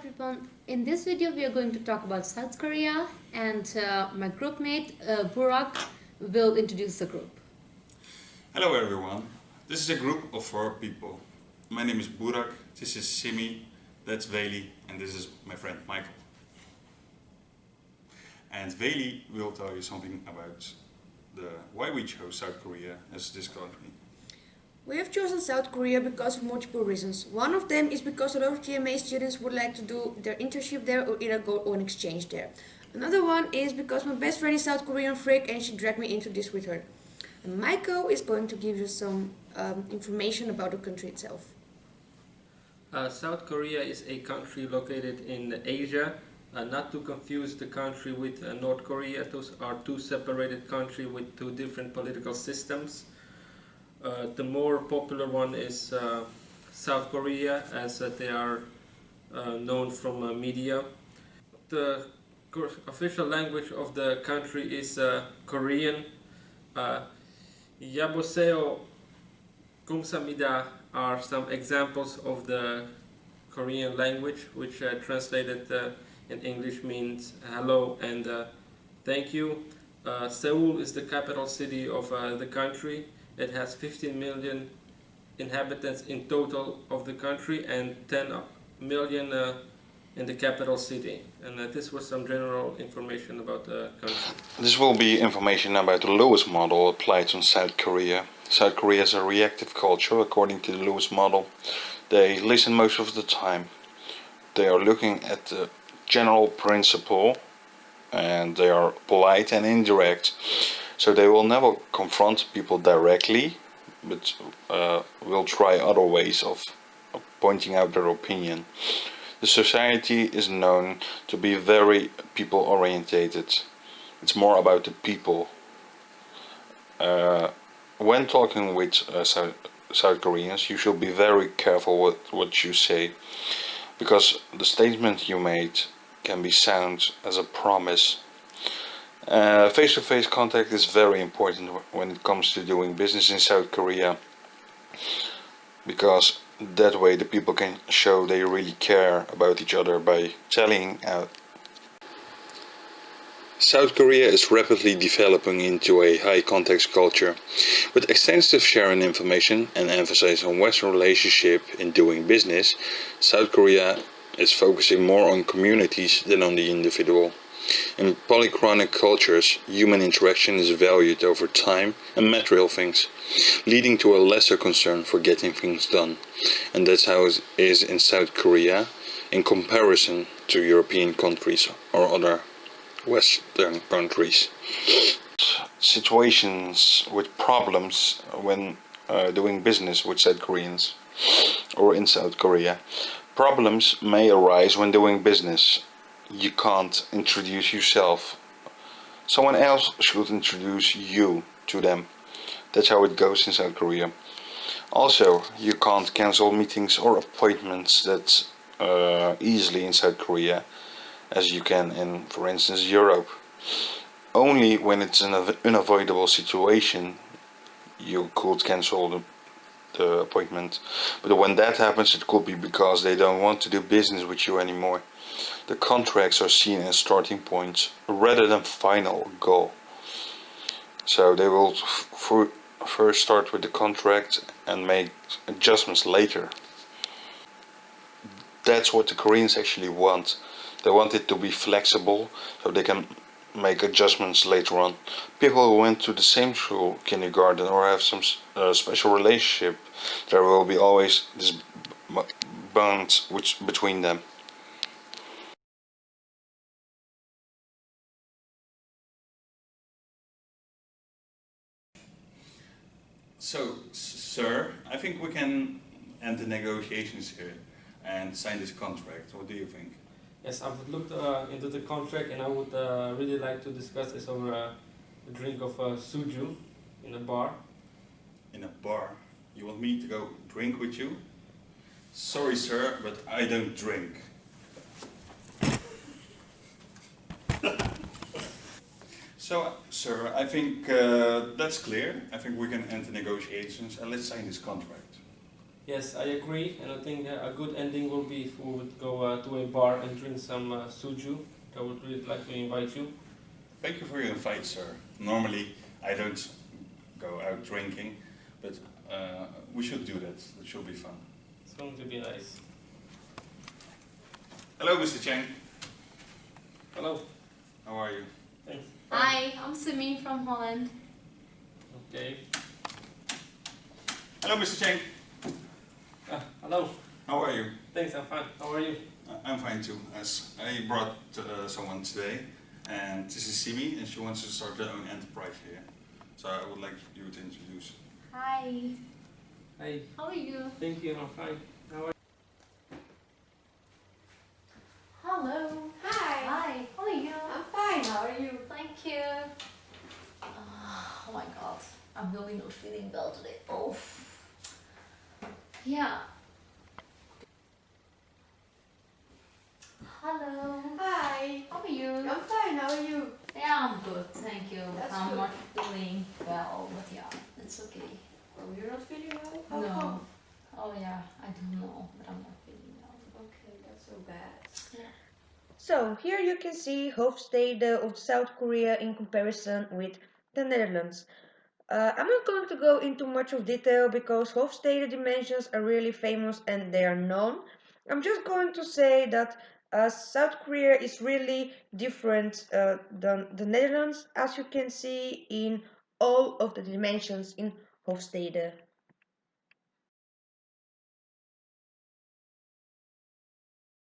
everyone, in this video we are going to talk about South Korea and my groupmate Burak will introduce the group. Hello everyone, this is a group of 4 people. My name is Burak, this is Simi, that's Veli, and this is my friend Michael. And Veli will tell you something about why we chose South Korea as this country. We have chosen South Korea because of multiple reasons. One of them is because a lot of GMA students would like to do their internship there or either go on exchange there. Another one is because my best friend is South Korean freak and she dragged me into this with her. And Michael is going to give you some information about the country itself. South Korea is a country located in Asia. Not to confuse the country with North Korea. Those are two separated countries with two different political systems. The more popular one is South Korea, as they are known from media. The official language of the country is Korean. Yaboseo, Kumsamida are some examples of the Korean language, which translated in English means hello and thank you. Seoul is the capital city of the country. It has 15 million inhabitants in total of the country and 10 million in the capital city. And this was some general information about the country. This will be information about the Lewis model applied on South Korea. South Korea is a reactive culture according to the Lewis model. They listen most of the time. They are looking at the general principle and they are polite and indirect. So they will never confront people directly, but will try other ways of pointing out their opinion. The society is known to be very people orientated. It's more about the people. When talking with South Koreans, you should be very careful with what you say, because the statement you made can be sound as a promise. Face-to-face contact is very important when it comes to doing business in South Korea, because that way the people can show they really care about each other by telling out. South Korea is rapidly developing into a high-context culture, with extensive sharing information and emphasis on Western relationship in doing business. South Korea is focusing more on communities than on the individual. In polychronic cultures, human interaction is valued over time and material things, leading to a lesser concern for getting things done. And that's how it is in South Korea in comparison to European countries or other Western countries. Situations with problems when doing business with South Koreans or in South Korea. Problems may arise when doing business. You can't introduce yourself. Someone else should introduce you to them. That's how it goes in South Korea. Also, you can't cancel meetings or appointments that easily in South Korea as you can in, for instance, Europe. Only when it's an unavoidable situation you could cancel the appointment. But when that happens, it could be because they don't want to do business with you anymore. The contracts are seen as starting points rather than final goal. So they will first start with the contract and make adjustments later. That's what the Koreans actually want. They want it to be flexible so they can make adjustments later on. People who went to the same school, kindergarten, or have some special relationship, there will be always this bond between them. So, sir, I think we can end the negotiations here and sign this contract. What do you think? Yes, I've looked into the contract and I would really like to discuss this over a drink of soju in a bar. In a bar? You want me to go drink with you? Sorry, sir, but I don't drink. So, sir, I think that's clear. I think we can end the negotiations and let's sign this contract. Yes, I agree, and I think a good ending will be if we would go to a bar and drink some soju. I would really like to invite you. Thank you for your invite, sir. Normally, I don't go out drinking, but we should do that. It should be fun. It's going to be nice. Hello, Mr. Cheng. Hello. How are you? Thanks. Hi, I'm Simi from Holland. Okay. Hello, Mr. Cheng. Hello. How are you? Thanks, I'm fine. How are you? I'm fine too. As I brought someone today, and this is Simi, and she wants to start her own enterprise here. So I would like you to introduce. Hi, Hi. how are you? Thank you, I'm fine. How are Hello. Hi. Hi, how are you? I'm fine. How are you? Thank you. Oh my god, I'm really not feeling well today. Oh. Yeah. Hello. Hi. How are you? I'm fine. How are you? Yeah, I'm good, thank you. That's I'm good. not feeling well, but yeah, it's okay. Oh, you're not feeling well? How No. come? Oh yeah, I don't know, but I'm not feeling well. Okay, that's so bad. Yeah. So here you can see Hoofdsteden of South Korea in comparison with the Netherlands. I'm not going to go into much of detail because Hoofdsteden dimensions are really famous and they are known. I'm just going to say that South Korea is really different than the Netherlands, as you can see in all of the dimensions in Hoofdsteden.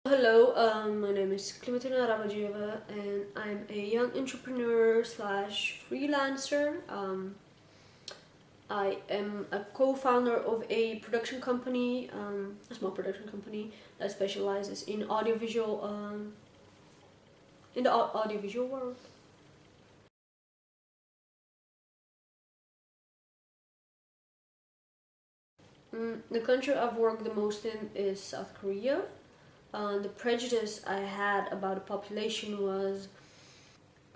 Hello, my name is Klimatina Rabajeva and I'm a young entrepreneur slash freelancer. I am a co-founder of a production company, a small production company that specializes in audiovisual, in the audiovisual world. The country I've worked the most in is South Korea. The prejudice I had about the population was,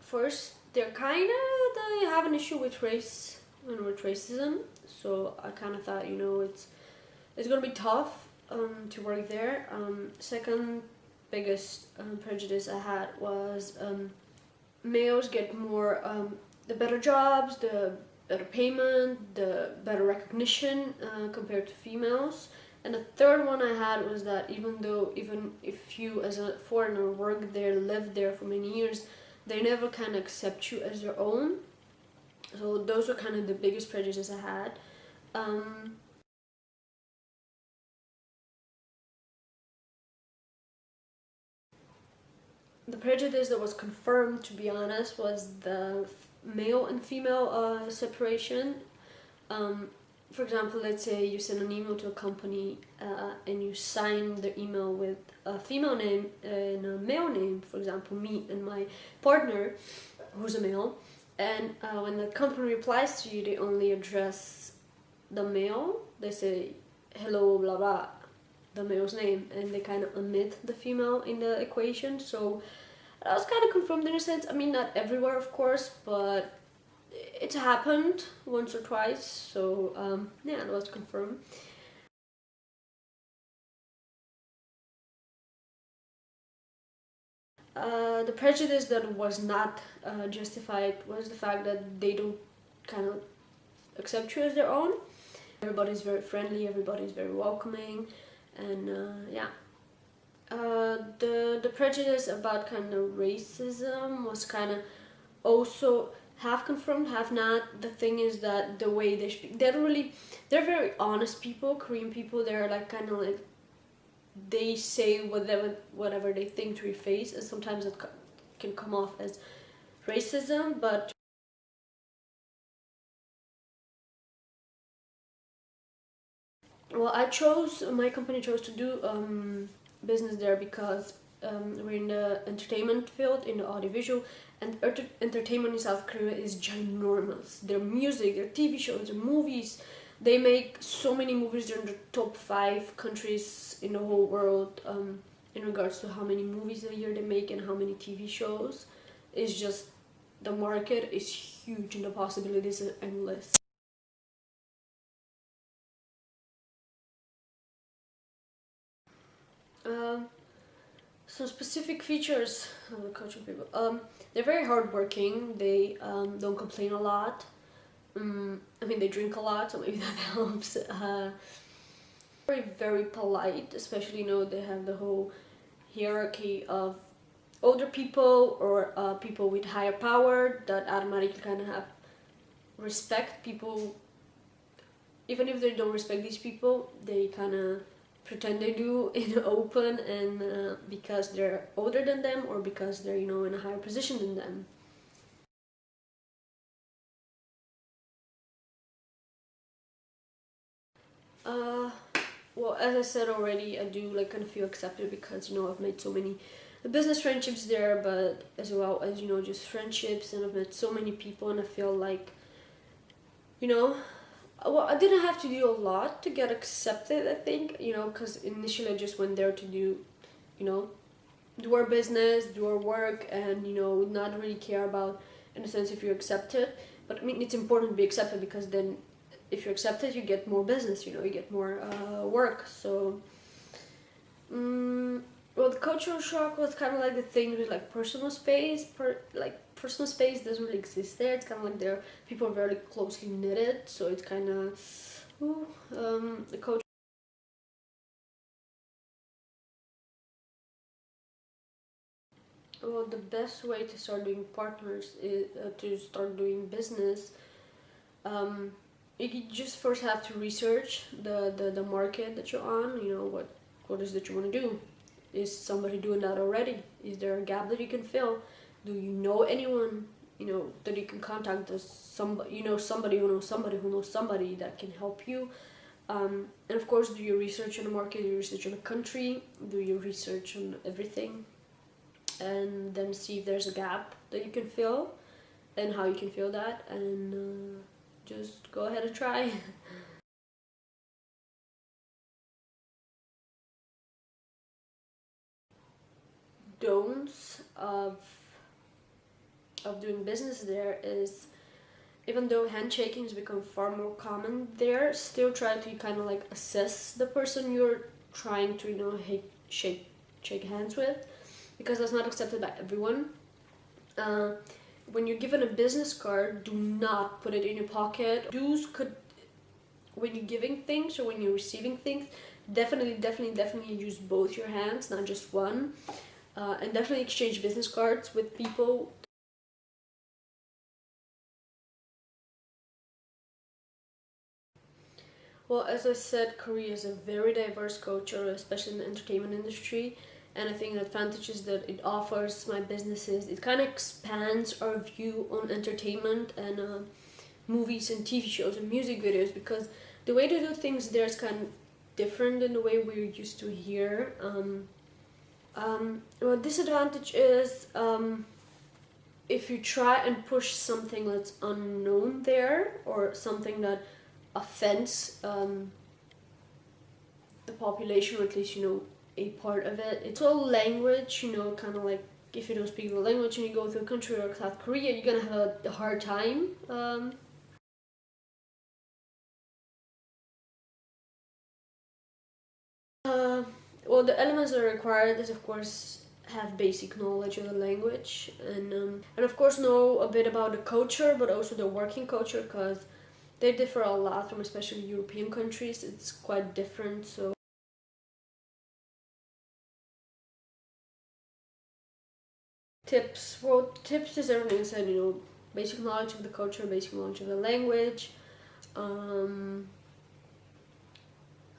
first, they have an issue with race and with racism. So I kind of thought, it's gonna be tough to work there. Second biggest prejudice I had was males get more the better jobs, the better payment, the better recognition compared to females. And the third one I had was that even if you as a foreigner work there, live there for many years, they never kind of accept you as their own. So those were kind of the biggest prejudices I had. The prejudice that was confirmed, to be honest, was the male and female separation. For example, let's say you send an email to a company and you sign the email with a female name and a male name, for example, me and my partner, who's a male. And when the company replies to you, they only address the male. They say, hello, blah, blah, the male's name, and they kind of omit the female in the equation. So that was kind of confirmed in a sense. I mean, not everywhere, of course, but it happened once or twice. So yeah, it was confirmed. The prejudice that was not justified was the fact that they don't kind of accept you as their own. Everybody's very friendly, everybody's very welcoming, and yeah. The prejudice about kind of racism was kind of also half confirmed, half not. The thing is that the way they speak, they're very honest people. Korean people, they're like kind of like, they say whatever they think to your face, and sometimes it can come off as racism, but well, my company chose to do business there because we're in the entertainment field, in the audiovisual, and entertainment in South Korea is ginormous. Their music, their TV shows, their movies, they make so many movies. They're in the top 5 countries in the whole world in regards to how many movies a year they make and how many TV shows. It's just, the market is huge and the possibilities are endless. Some specific features of the cultural people. They're very hardworking. They don't complain a lot. I mean, they drink a lot, so maybe that helps. Very, very polite, especially, they have the whole hierarchy of older people or people with higher power that automatically kind of have respect. People, even if they don't respect these people, they kind of pretend they do in the open, and because they're older than them or because they're, in a higher position than them. Well, as I said already, I do kind of feel accepted because, I've made so many business friendships there, but as well as, just friendships, and I've met so many people, and I feel like, well, I didn't have to do a lot to get accepted, I think, because initially I just went there to do, do our business, do our work, and, not really care about, in a sense, if you're accepted. But I mean, it's important to be accepted because then if you're accepted, you get more business, you get more work. So, well, the cultural shock was kind of like the thing with personal space. Personal space doesn't really exist there. It's kind of like people are very closely knitted, so it's kind of the culture. Well, the best way to start doing partners is to start doing business. You just first have to research the market that you're on. What is it you want to do? Is somebody doing that already? Is there a gap that you can fill? Do you know anyone, that you can contact? Does somebody who knows somebody who knows somebody that can help you? And of course, do your research on the market, do your research on the country, do your research on everything, and then see if there's a gap that you can fill and how you can fill that, and just go ahead and try. Don'ts of doing business there is, even though handshaking has become far more common there, still try to kind of assess the person you're trying to shake hands with, because that's not accepted by everyone. When you're given a business card, do not put it in your pocket. When you're giving things or when you're receiving things, definitely use both your hands, not just one. And definitely exchange business cards with people. Well, as I said, Korea is a very diverse culture, especially in the entertainment industry. And I think the advantages that it offers my businesses, it kind of expands our view on entertainment and movies and TV shows and music videos, because the way to do things there is kind of different than the way we're used to here. Well, disadvantage is if you try and push something that's unknown there, or something that offends the population, or at least a part of it. It's all language, kind of like if you don't speak the language and you go to a country like South Korea, you're gonna have a hard time. Well, the elements that are required is, of course, have basic knowledge of the language, and of course know a bit about the culture, but also the working culture, because they differ a lot from especially European countries. It's quite different. So tips. Well, tips is everything said. Basic knowledge of the culture, basic knowledge of the language,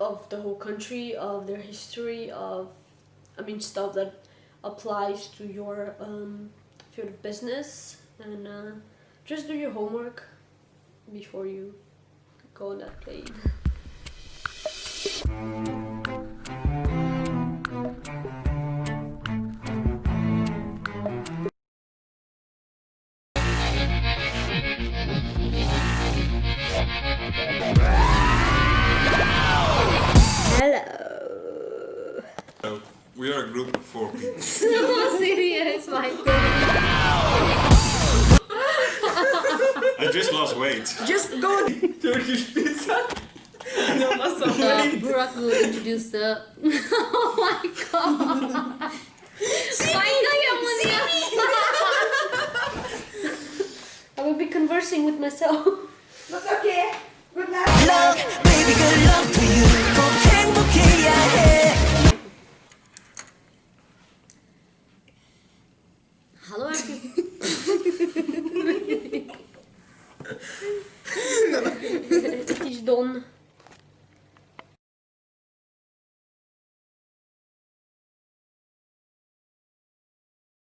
of the whole country, of their history, stuff that applies to your field of business, and just do your homework before you go on that plane. Hello. So we are a group of 4 people. No, serious, my I just lost weight. Just go. Turkish pizza. No, Burak will introduce the. Oh my god! I will be conversing with myself. That's okay. Good luck. Luck, baby, good luck to you. 꼭 행복해야 해. Hello, everyone. It is done.